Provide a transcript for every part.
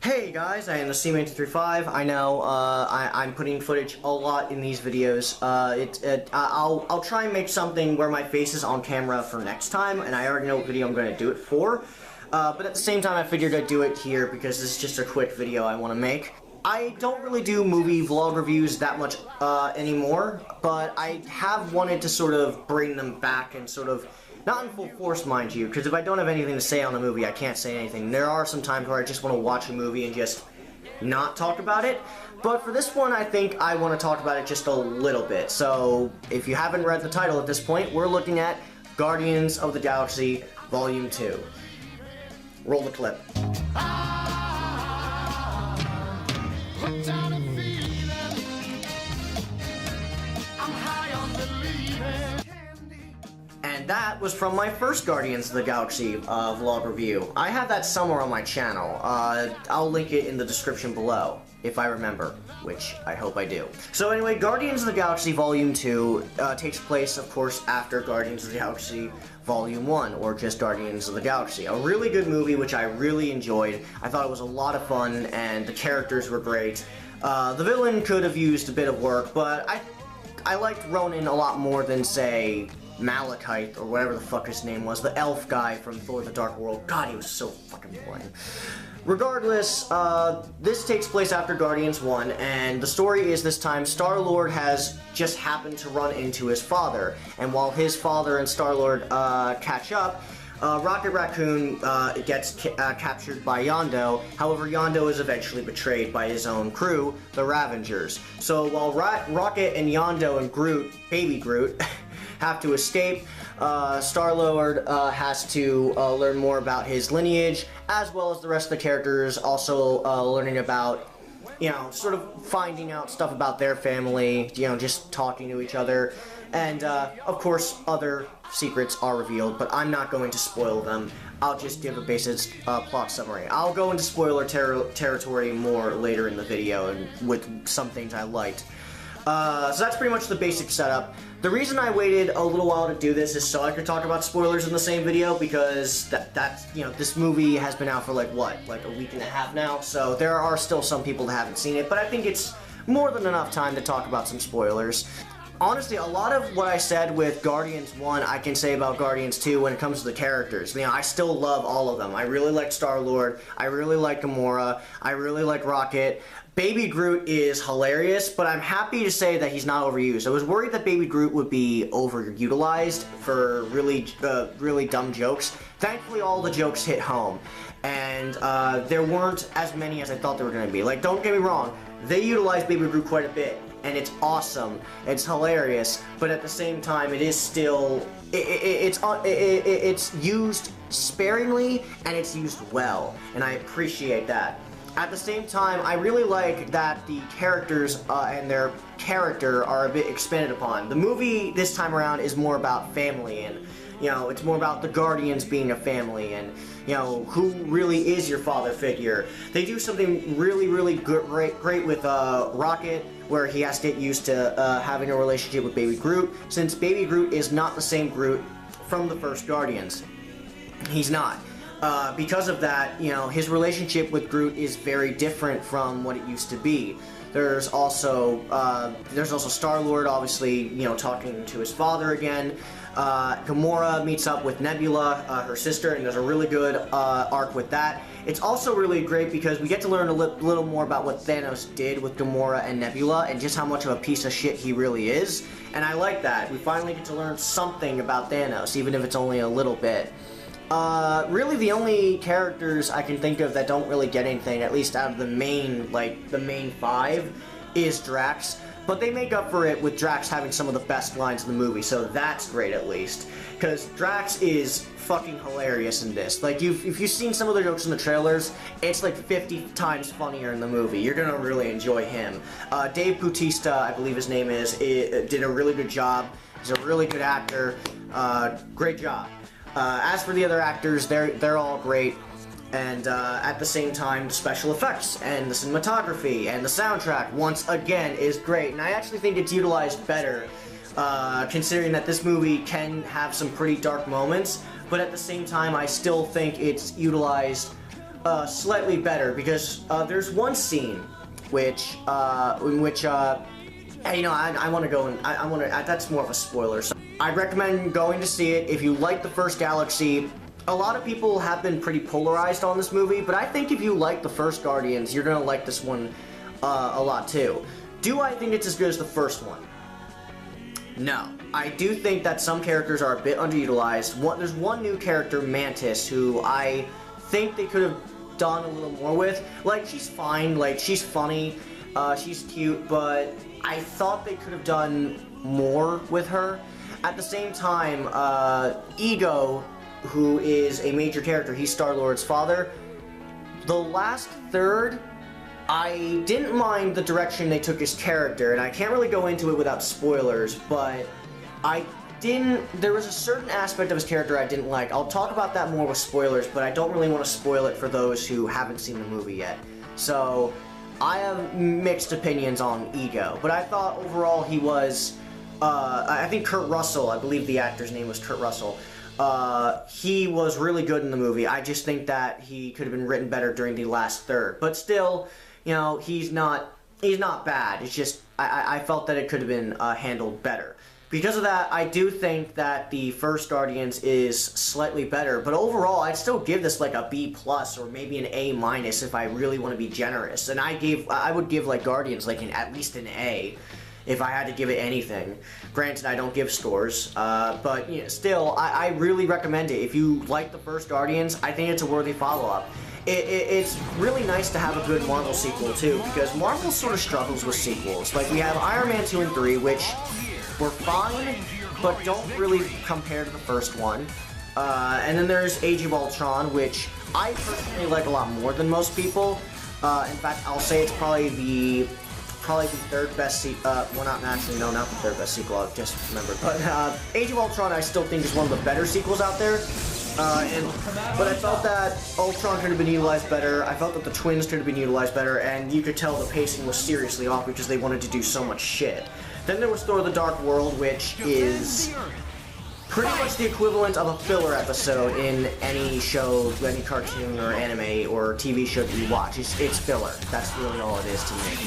Hey guys, I am the C-Man235. I know I'm putting footage a lot in these videos. I'll try and make something where my face is on camera for next time, and I already know what video I'm going to do it for. But at the same time, I figured I'd do it here because this is just a quick video I want to make. I don't really do movie vlog reviews that much anymore, but I have wanted to sort of bring them back and sort of, not in full force, mind you, because if I don't have anything to say on a movie, I can't say anything. There are some times where I just want to watch a movie and just not talk about it, but for this one, I think I want to talk about it just a little bit. So, if you haven't read the title at this point, we're looking at Guardians of the Galaxy Volume 2. Roll the clip. And that was from my first Guardians of the Galaxy vlog review. I have that somewhere on my channel. I'll link it in the description below, if I remember, which I hope I do. So anyway, Guardians of the Galaxy Volume 2 takes place, of course, after Guardians of the Galaxy Volume 1, or just Guardians of the Galaxy. A really good movie, which I really enjoyed. I thought it was a lot of fun, and the characters were great. The villain could have used a bit of work, but I liked Ronan a lot more than, say, Malekith, or whatever the fuck his name was, the elf guy from Thor the Dark World. God, he was so fucking boring. Regardless, this takes place after Guardians 1, and the story is this time Star-Lord has just happened to run into his father, and while his father and Star-Lord catch up, Rocket Raccoon gets captured by Yondu. However, Yondu is eventually betrayed by his own crew, the Ravengers. So while Rocket and Yondu and Groot, Baby Groot, have to escape, Star-Lord has to learn more about his lineage, as well as the rest of the characters also learning about, you know, sort of finding out stuff about their family, you know, just talking to each other. And, of course, other secrets are revealed, but I'm not going to spoil them. I'll just give a basic plot summary. I'll go into spoiler territory more later in the video, and with some things I liked. So that's pretty much the basic setup. The reason I waited a little while to do this is so I could talk about spoilers in the same video, because that's, you know, this movie has been out for like a week and a half now, so there are still some people that haven't seen it, but I think it's more than enough time to talk about some spoilers. Honestly, a lot of what I said with Guardians 1, I can say about Guardians 2 when it comes to the characters. You know, I still love all of them. I really like Star-Lord, I really like Gamora, I really like Rocket. Baby Groot is hilarious, but I'm happy to say that he's not overused. I was worried that Baby Groot would be overutilized for really dumb jokes. Thankfully, all the jokes hit home, and there weren't as many as I thought there were going to be. Like, don't get me wrong, they utilized Baby Groot quite a bit, and it's awesome, it's hilarious, but at the same time, it is still, it's used sparingly, and it's used well, and I appreciate that. At the same time, I really like that the characters and their character are a bit expanded upon. The movie this time around is more about family, and, you know, it's more about the Guardians being a family, and, you know, who really is your father figure. They do something really great with Rocket, where he has to get used to having a relationship with Baby Groot, since Baby Groot is not the same Groot from the first Guardians. He's not. Because of that, you know, his relationship with Groot is very different from what it used to be. There's also Star-Lord, obviously, you know, talking to his father again. Gamora meets up with Nebula, her sister, and there's a really good arc with that. It's also really great because we get to learn a little more about what Thanos did with Gamora and Nebula, and just how much of a piece of shit he really is. And I like that. We finally get to learn something about Thanos, even if it's only a little bit. Really the only characters I can think of that don't really get anything, at least out of the main five, is Drax. But they make up for it with Drax having some of the best lines in the movie, so that's great at least. Because Drax is fucking hilarious in this. Like, if you've seen some of the jokes in the trailers, it's like 50 times funnier in the movie. You're gonna really enjoy him. Dave Bautista, I believe his name is, did a really good job. He's a really good actor. Great job. As for the other actors, they're all great, and at the same time, the special effects and the cinematography and the soundtrack, once again, is great, and I actually think it's utilized better, considering that this movie can have some pretty dark moments, but at the same time, I still think it's utilized slightly better, because there's one scene which in which you know, I want to go and I want to. That's more of a spoiler. So I'd recommend going to see it if you like the first Galaxy. A lot of people have been pretty polarized on this movie, but I think if you like the first Guardians, you're gonna like this one a lot too. Do I think it's as good as the first one? No. I do think that some characters are a bit underutilized. There's one new character, Mantis, who I think they could have done a little more with. Like, she's fine, like, she's funny, she's cute, but I thought they could have done more with her. At the same time, Ego, who is a major character, he's Star-Lord's father. The last third, I didn't mind the direction they took his character, and I can't really go into it without spoilers, but there was a certain aspect of his character I didn't like. I'll talk about that more with spoilers, but I don't really want to spoil it for those who haven't seen the movie yet. So, I have mixed opinions on Ego, but I thought overall he was, I think Kurt Russell, I believe the actor's name was Kurt Russell, he was really good in the movie. I just think that he could have been written better during the last third, but still, you know, he's not bad. It's just, I felt that it could have been handled better. Because of that, I do think that the first Guardians is slightly better, but overall, I'd still give this like a B+ or maybe an A- if I really want to be generous. And I would give like Guardians like at least an A if I had to give it anything. Granted, I don't give scores, but you know, still, I really recommend it. If you like the first Guardians, I think it's a worthy follow-up. It's really nice to have a good Marvel sequel too, because Marvel sort of struggles with sequels. Like, we have Iron Man 2 and 3, which were fine, but don't really compare to the first one. And then there's Age of Ultron, which I personally like a lot more than most people. In fact, I'll say it's probably the third best sequel. Well, not actually, no, not the third best sequel. I just remembered. But Age of Ultron, I still think is one of the better sequels out there. But I felt that Ultron could have been utilized better. I felt that the twins could have been utilized better, and you could tell the pacing was seriously off because they wanted to do so much shit. Then there was Thor: The Dark World, which is pretty much the equivalent of a filler episode in any show, any cartoon or anime or TV show that you watch. It's filler. That's really all it is to me.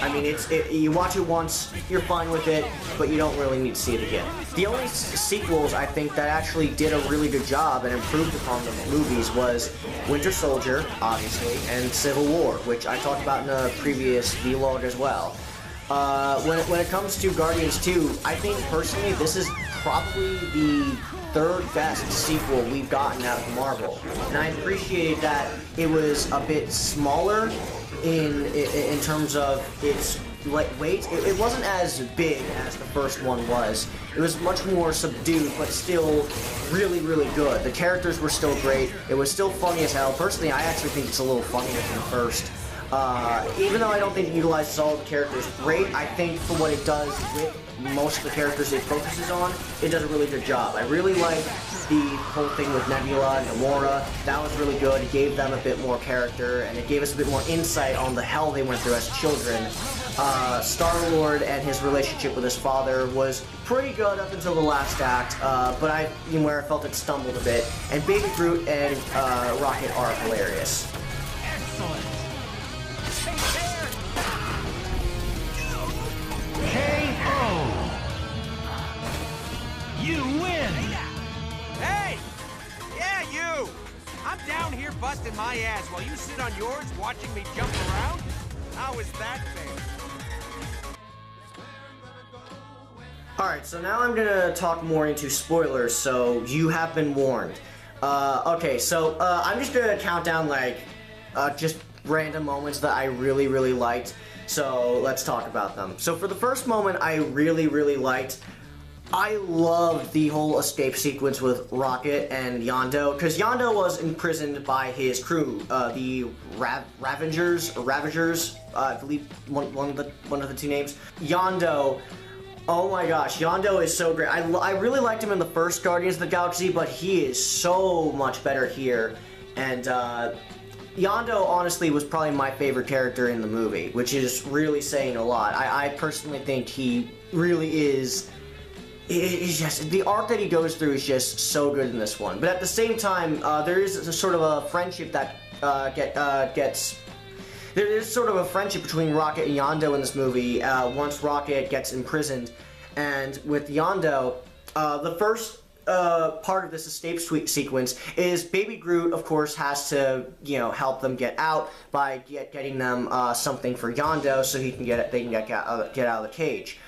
I mean, you watch it once, you're fine with it, but you don't really need to see it again. The only sequels I think that actually did a really good job and improved upon the movies was Winter Soldier, obviously, and Civil War, which I talked about in a previous vlog as well. When it comes to Guardians 2, I think personally this is probably the third best sequel we've gotten out of Marvel, and I appreciate that it was a bit smaller in terms of its weight. It wasn't as big as the first one was. It was much more subdued, but still really, really good. The characters were still great. It was still funny as hell. Personally, I actually think it's a little funnier than the first. Even though I don't think it utilizes all the characters great, I think for what it does with most of the characters it focuses on, it does a really good job. I really like the whole thing with Nebula and Gamora. That was really good. It gave them a bit more character, and it gave us a bit more insight on the hell they went through as children. Star-Lord and his relationship with his father was pretty good up until the last act, but where I felt it stumbled a bit. And Baby Groot and Rocket are hilarious. Excellent. KO! You win! Hey! Yeah, you! I'm down here busting my ass while you sit on yours watching me jump around? How is that fair? Alright, so now I'm gonna talk more into spoilers, so you have been warned. Okay, so I'm just gonna count down like just random moments that I really, really liked. So let's talk about them. So for the first moment I really, really liked, I loved the whole escape sequence with Rocket and Yondu, because Yondu was imprisoned by his crew, the Ravagers, I believe one of the two names. Yondu, oh my gosh, Yondu is so great. I really liked him in the first Guardians of the Galaxy, but he is so much better here. And Yondu, honestly, was probably my favorite character in the movie, which is really saying a lot. I personally think he really is... It's just, the arc that he goes through is just so good in this one. But at the same time, there is a sort of a friendship that gets. There is sort of a friendship between Rocket and Yondu in this movie. Once Rocket gets imprisoned, and with Yondu, the first part of this escape sequence is Baby Groot, of course, has to help them get out by getting them something for Yondu so they can get out of the cage.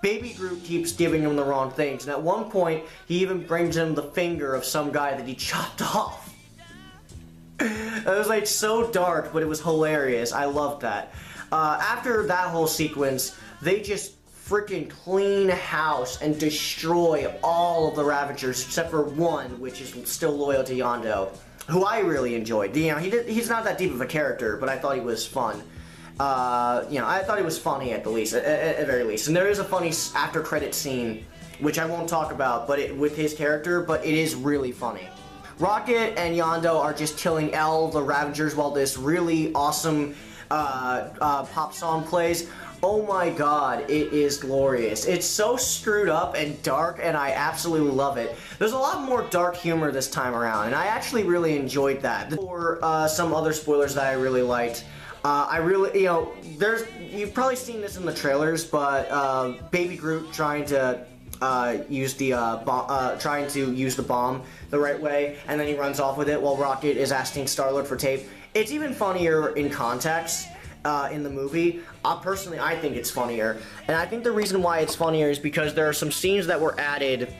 Baby Groot keeps giving him the wrong things, and at one point he even brings him the finger of some guy that he chopped off. It was like so dark, but it was hilarious. I loved that. After that whole sequence, they just freaking clean house and destroy all of the Ravagers except for one, which is still loyal to Yondu, who I really enjoyed. He's not that deep of a character, but I thought he was fun. I thought he was funny at very least. And there is a funny after credit scene, which I won't talk about, with his character, but it is really funny. Rocket and Yondu are just killing all the Ravagers while this really awesome pop song plays. Oh my god, it is glorious. It's so screwed up and dark, and I absolutely love it. There's a lot more dark humor this time around, and I actually really enjoyed that. For some other spoilers that I really liked, you've probably seen this in the trailers, but Baby Groot trying to use the bomb the right way, and then he runs off with it while Rocket is asking Star-Lord for tape. It's even funnier in context in the movie. Personally, I think it's funnier, and I think the reason why it's funnier is because there are some scenes that were added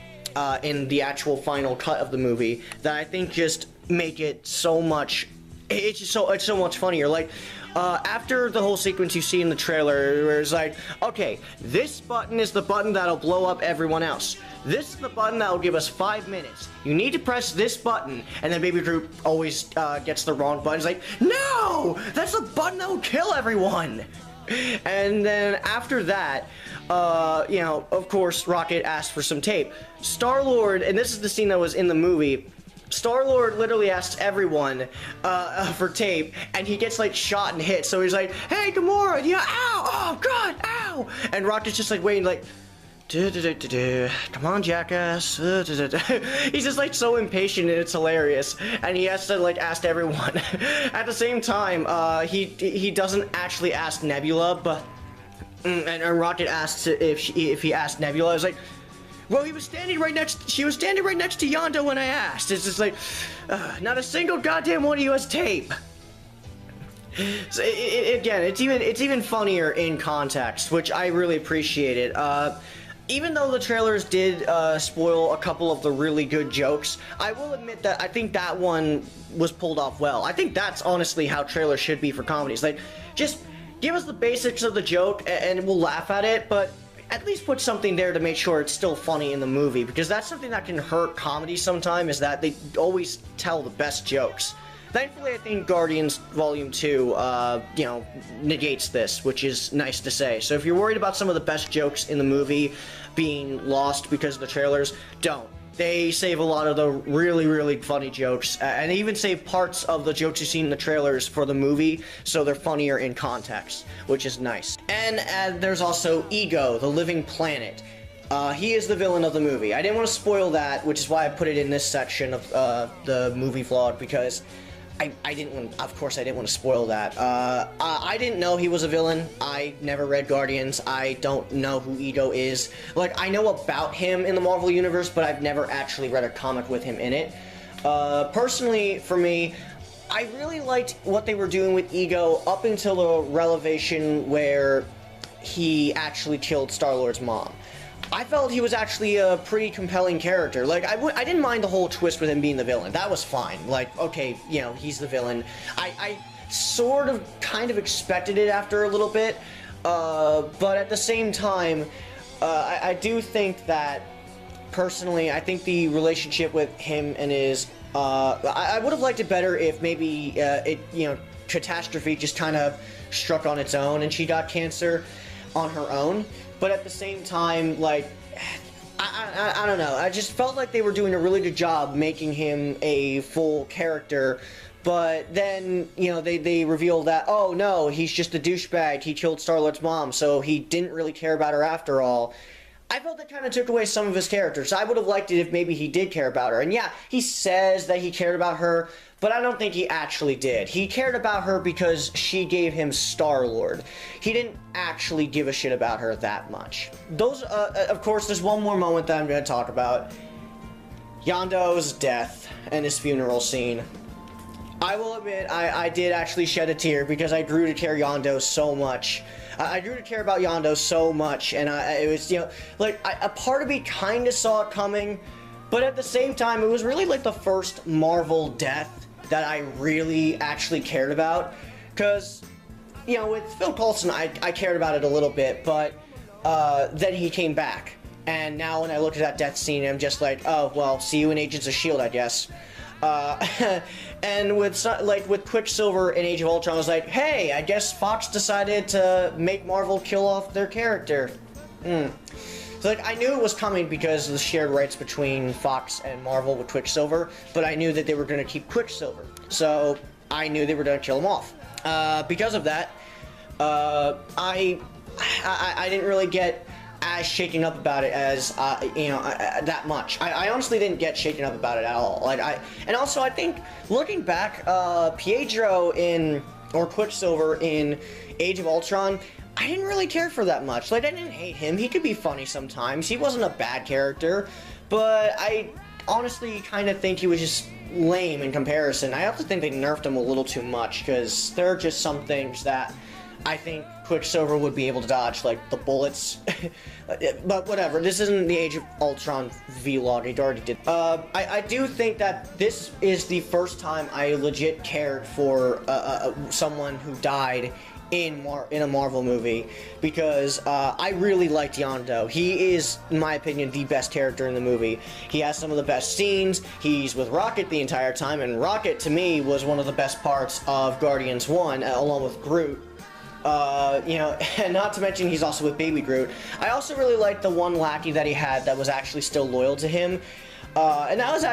in the actual final cut of the movie that I think just make it so much. It's so much funnier. Like, after the whole sequence you see in the trailer, where it's like, okay, this button is the button that'll blow up everyone else. This is the button that'll give us 5 minutes. You need to press this button, and then Baby Groot always gets the wrong button. It's like, no, that's the button that will kill everyone. And then after that, of course, Rocket asked for some tape. Star-Lord, and this is the scene that was in the movie, Star-Lord literally asks everyone for tape, and he gets like shot and hit. So he's like, "Hey, Gamora, yeah, ow, oh god, ow!" And Rocket's just like waiting, like, come on, jackass. He's just like so impatient, and it's hilarious. And he has to like ask everyone. At the same time, he doesn't actually ask Nebula, but and Rocket asks if he asked Nebula. I was like, well, she was standing right next to Yondu when I asked. It's just like, not a single goddamn one of you has tape. So again, it's even funnier in context, which I really appreciated. Even though the trailers did spoil a couple of the really good jokes, I will admit that I think that one was pulled off well. I think that's honestly how trailers should be for comedies. Like, just give us the basics of the joke and we'll laugh at it, but at least put something there to make sure it's still funny in the movie, because that's something that can hurt comedy sometimes, is that they always tell the best jokes. Thankfully, I think Guardians Volume 2, negates this, which is nice to say. So if you're worried about some of the best jokes in the movie being lost because of the trailers, don't. They save a lot of the really, really funny jokes, and they even save parts of the jokes you've seen in the trailers for the movie, so they're funnier in context, which is nice. And there's also Ego, the living planet. He is the villain of the movie. I didn't want to spoil that, which is why I put it in this section of the movie vlog, because I didn't want to spoil that. I didn't know he was a villain. I never read Guardians. I don't know who Ego is. Like, I know about him in the Marvel Universe, but I've never actually read a comic with him in it. Personally, for me, I really liked what they were doing with Ego up until the revelation where he actually killed Star-Lord's mom. I felt he was actually a pretty compelling character. Like, I didn't mind the whole twist with him being the villain. That was fine. Like, okay, he's the villain. I sort of kind of expected it after a little bit, but at the same time, I do think that, personally, I think the relationship with him and his, I would have liked it better if maybe, Catastrophe just kind of struck on its own and she got cancer on her own. But at the same time, like, I don't know. I just felt like they were doing a really good job making him a full character. But then, they revealed that, oh no, he's just a douchebag. He killed Star-Lord's mom, so he didn't really care about her after all. I felt that kind of took away some of his characters. I would have liked it if maybe he did care about her. And yeah, he says that he cared about her, but I don't think he actually did. He cared about her because she gave him Star-Lord. He didn't actually give a shit about her that much. Those, of course, there's one more moment that I'm going to talk about. Yondo's death and his funeral scene. I will admit, I did actually shed a tear because I grew to care Yondo so much. I grew to care about Yondo so much, and it was, you know, like, a part of me kind of saw it coming, but at the same time, it was really like the first Marvel death that I really actually cared about, because, you know, with Phil Coulson, I cared about it a little bit, but then he came back, and now when I look at that death scene, I'm just like, oh, well, see you in Agents of S.H.I.E.L.D., I guess. And with Quicksilver in Age of Ultron, I was like, hey, I guess Fox decided to make Marvel kill off their character. So, like, I knew it was coming because of the shared rights between Fox and Marvel with Quicksilver, but I knew that they were going to keep Quicksilver. So, I knew they were going to kill him off. Because of that, I didn't really get as shaken up about it as, you know, that much. I honestly didn't get shaken up about it at all. Like, and also I think, looking back, Pietro or Quicksilver in Age of Ultron, I didn't really care for that much. Like, I didn't hate him. He could be funny sometimes. He wasn't a bad character, but I honestly kind of think he was just lame in comparison. I also think they nerfed him a little too much, because there are just some things that I think Quicksilver would be able to dodge, like the bullets. But whatever, this isn't the Age of Ultron vlog, it already did. I do think that this is the first time I legit cared for someone who died in a Marvel movie, because I really liked Yondu. He is, in my opinion, the best character in the movie. He has some of the best scenes. He's with Rocket the entire time, and Rocket, to me, was one of the best parts of Guardians 1, along with Groot. You know, and not to mention he's also with Baby Groot. I also really liked the one lackey that he had that was actually still loyal to him. And that was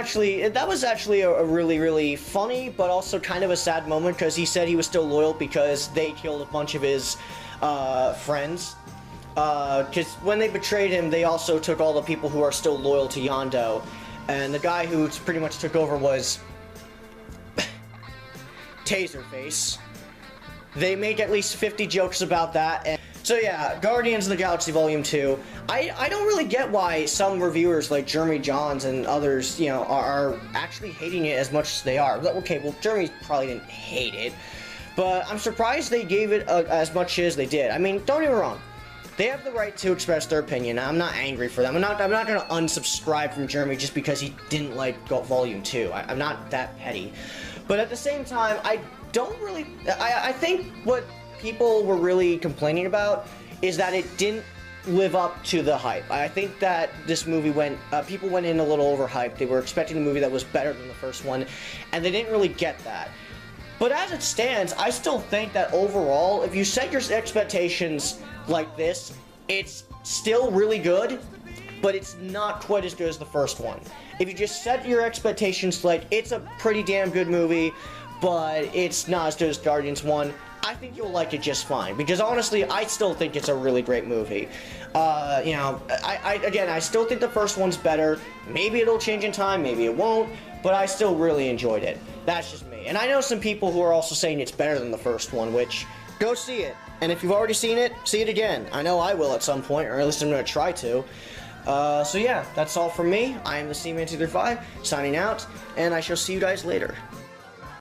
actually a really, really funny, but also kind of a sad moment, because he said he was still loyal because they killed a bunch of his friends. Because when they betrayed him, they also took all the people who are still loyal to Yondu. And the guy who pretty much took over was Taserface. They make at least 50 jokes about that. And so yeah, Guardians of the Galaxy Volume 2. I don't really get why some reviewers like Jeremy Johns and others, you know, are actually hating it as much as they are. Okay, well, Jeremy probably didn't hate it, but I'm surprised they gave it as much as they did. I mean, don't get me wrong. They have the right to express their opinion. I'm not angry for them. I'm not going to unsubscribe from Jeremy just because he didn't like Volume 2. I'm not that petty. But at the same time, I think what people were really complaining about is that it didn't live up to the hype. I think that this movie people went in a little overhyped. They were expecting a movie that was better than the first one, and they didn't really get that. But as it stands, I still think that overall, if you set your expectations like this, it's still really good, but it's not quite as good as the first one. If you just set your expectations like it's a pretty damn good movie, but it's not as good as Guardians 1, I think you'll like it just fine. Because honestly, I still think it's a really great movie. You know, I still think the first one's better. Maybe it'll change in time, maybe it won't, but I still really enjoyed it. That's just me. And I know some people who are also saying it's better than the first one, which, go see it. And if you've already seen it, see it again. I know I will at some point, or at least I'm going to try to. So yeah, that's all from me. I am the Seaman235, signing out, and I shall see you guys later.